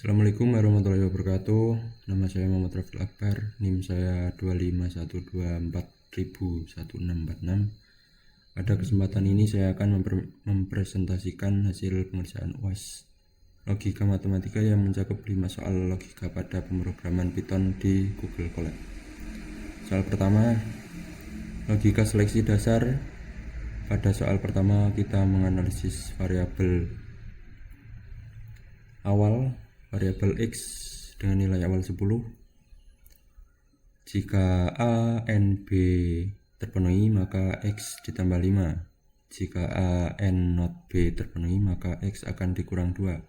Assalamualaikum warahmatullahi wabarakatuh. Nama saya Muhammad Rafiul Akbar. NIM saya 25124.1646. Pada kesempatan ini saya akan mempresentasikan hasil pengerjaan UAS logika matematika yang mencakup 5 soal logika pada pemrograman Python di Google Colab. Soal pertama, logika seleksi dasar. Pada soal pertama kita menganalisis variabel awal, variabel X dengan nilai awal 10. Jika A, N, B terpenuhi maka X ditambah 5. Jika A, N, not B terpenuhi maka X akan dikurang 2.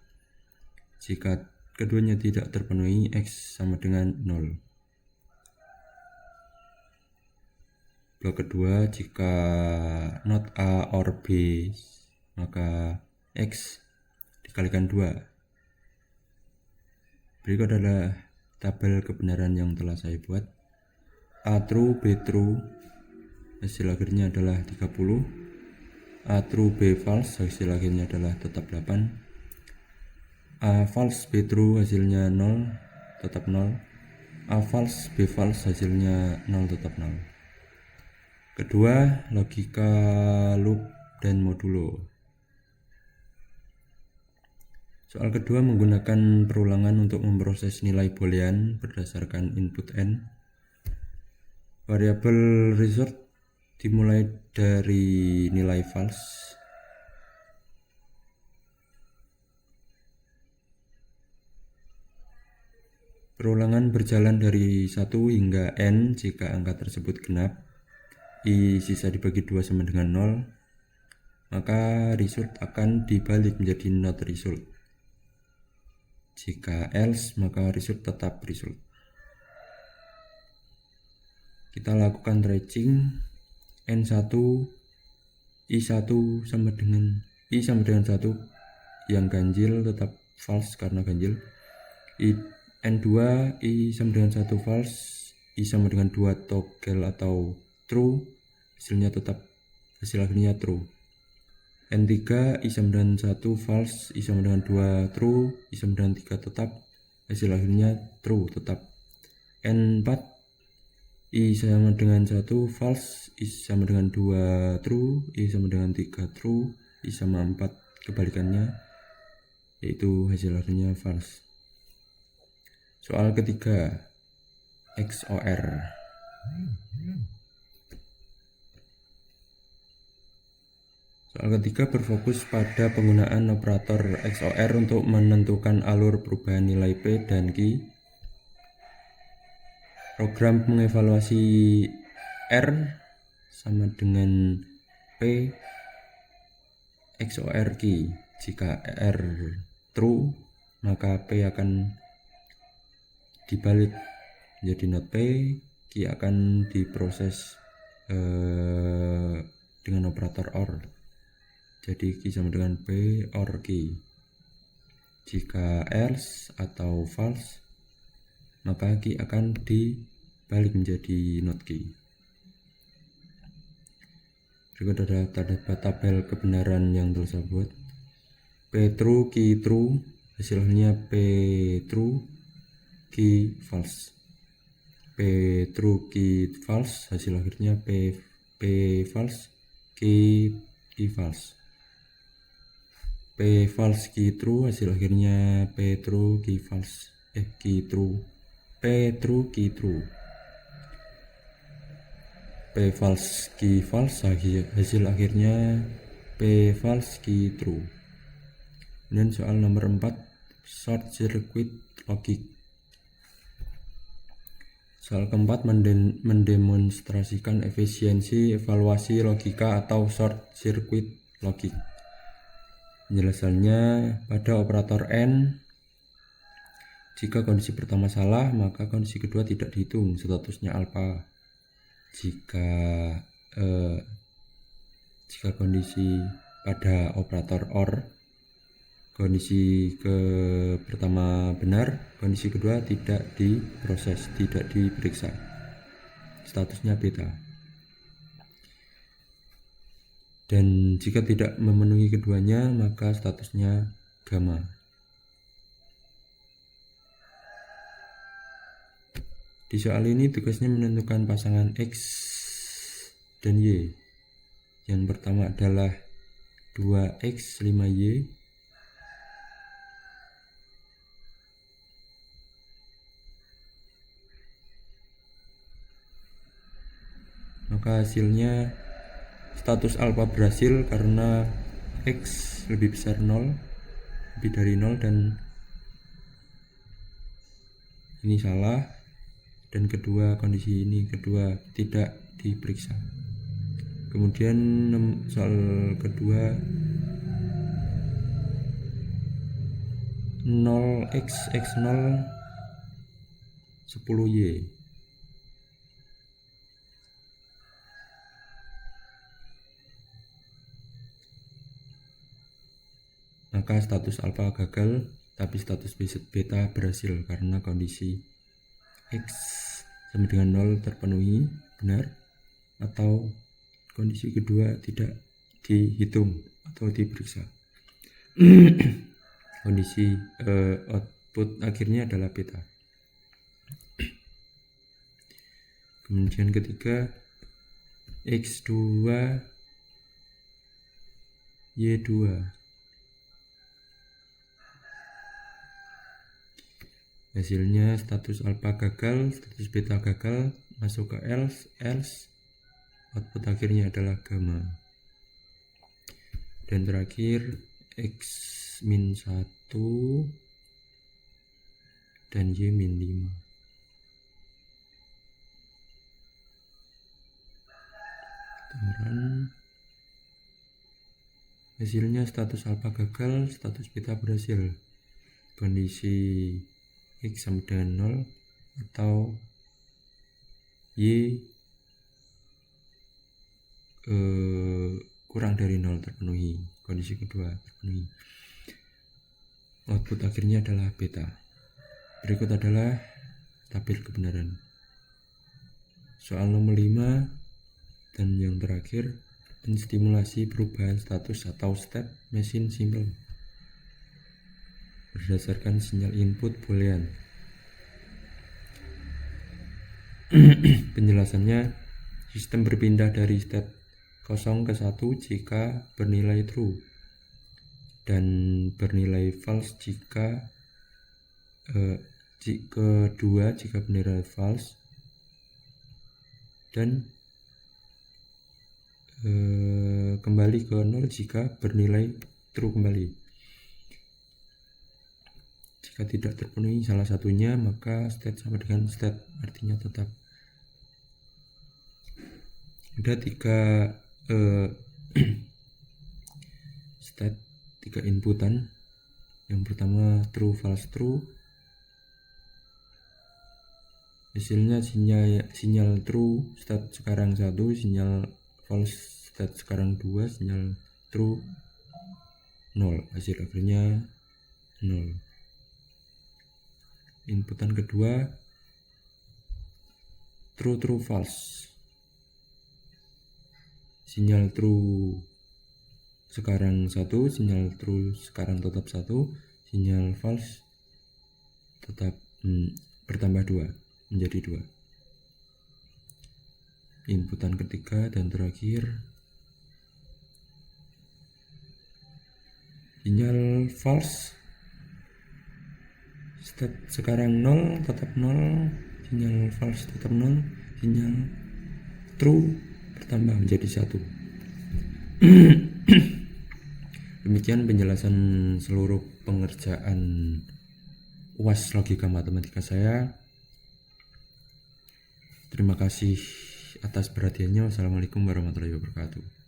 Jika keduanya tidak terpenuhi, X sama dengan 0. Blok kedua, jika not A or B maka X dikalikan 2. Berikut adalah tabel kebenaran yang telah saya buat. A true, B true, hasil akhirnya adalah 30. A true, B false, hasil akhirnya adalah tetap 8. A false, B true, hasilnya 0, tetap 0. A false, B false, hasilnya 0, tetap 0. Kedua, logika loop dan modulo. Soal kedua menggunakan perulangan untuk memproses nilai boolean berdasarkan input n. Variabel result dimulai dari nilai false. Perulangan berjalan dari 1 hingga n jika angka tersebut genap. I sisa dibagi 2 sama dengan 0. Maka result akan dibalik menjadi not result. Jika else, maka result tetap result. Kita lakukan tracing. N1, I1 sama dengan I sama dengan 1. Yang ganjil tetap false karena ganjil. N2, I sama dengan 1 false. I sama dengan 2 toggle atau true. Hasil akhirnya true. N3, I sama dengan 1 false, I sama dengan 2 true, I sama dengan 3 tetap, hasil akhirnya true tetap. N4, I sama dengan 1 false, I sama dengan 2 true, I sama dengan 3 true, I sama 4 kebalikannya, yaitu hasil akhirnya false. Soal ketiga, XOR. Soal ketiga berfokus pada penggunaan operator XOR untuk menentukan alur perubahan nilai P dan Q. Program mengevaluasi R sama dengan P XOR Q. Jika R true, maka P akan dibalik menjadi not P, Q akan diproses dengan operator OR. Jadi Q sama dengan P or Q. Jika else atau false, maka Q akan dibalik menjadi not Q. Berikut ada tabel kebenaran yang telah saya buat. P true, Q true, hasilnya P true, Q false. P true, Q false, hasil akhirnya P false, Q false. P false, Q true, hasil akhirnya P true, Q false. Q true, P true, Q true. P false, Q false, hasil akhirnya P false, Q true. Kemudian soal nomor 4, short circuit logic. Soal keempat mendemonstrasikan efisiensi evaluasi logika atau short circuit logic. Penjelasannya, pada operator N, jika kondisi pertama salah, maka kondisi kedua tidak dihitung, statusnya alpha. Jika kondisi pada operator OR, kondisi pertama benar, kondisi kedua tidak diproses, tidak diperiksa, statusnya beta. Dan jika tidak memenuhi keduanya, maka statusnya gamma. Di soal ini tugasnya menentukan pasangan X dan Y. Yang pertama adalah 2X 5Y. Maka hasilnya status alfa berhasil karena X lebih besar 0, lebih dari 0, dan ini salah. Dan kedua, kondisi ini kedua tidak diperiksa. Kemudian soal kedua, 0x x0 10y. Maka status alfa gagal, tapi status beta berhasil karena kondisi X sama dengan 0 terpenuhi, benar, atau kondisi kedua tidak dihitung atau diperiksa. Kondisi output akhirnya adalah beta. Kemudian ketiga, X2 Y2. Hasilnya status alfa gagal, status beta gagal, masuk ke else, output akhirnya adalah gamma. Dan terakhir X-1 dan Y-5. Hasilnya status alfa gagal, status beta berhasil. Kondisi X sama dengan 0 atau Y kurang dari 0 terpenuhi. Kondisi kedua terpenuhi. Output akhirnya adalah beta. Berikut adalah tabel kebenaran. Soal nomor 5 dan yang terakhir, menstimulasi perubahan status atau state mesin simple berdasarkan sinyal input boolean. Penjelasannya, sistem berpindah dari state 0 ke 1 jika bernilai true dan bernilai false jika kedua jika bernilai false, dan kembali ke 0 jika bernilai true kembali. Jika tidak terpenuhi salah satunya, maka state sama dengan state, artinya tetap. Ada 3 state, 3 inputan. Yang pertama true, false, true. Hasilnya sinyal true state sekarang 1, sinyal false state sekarang 2, sinyal true 0. Hasil akhirnya 0. Inputan kedua true, true, false. Sinyal true sekarang 1, sinyal true sekarang tetap 1, sinyal false tetap bertambah 2 menjadi 2. Inputan ketiga dan terakhir, sinyal false state sekarang 0 tetap 0, sinyal false tetap 0, sinyal true bertambah menjadi 1. Demikian penjelasan seluruh pengerjaan UAS logika matematika saya. Terima kasih atas perhatiannya. Wassalamualaikum warahmatullahi wabarakatuh.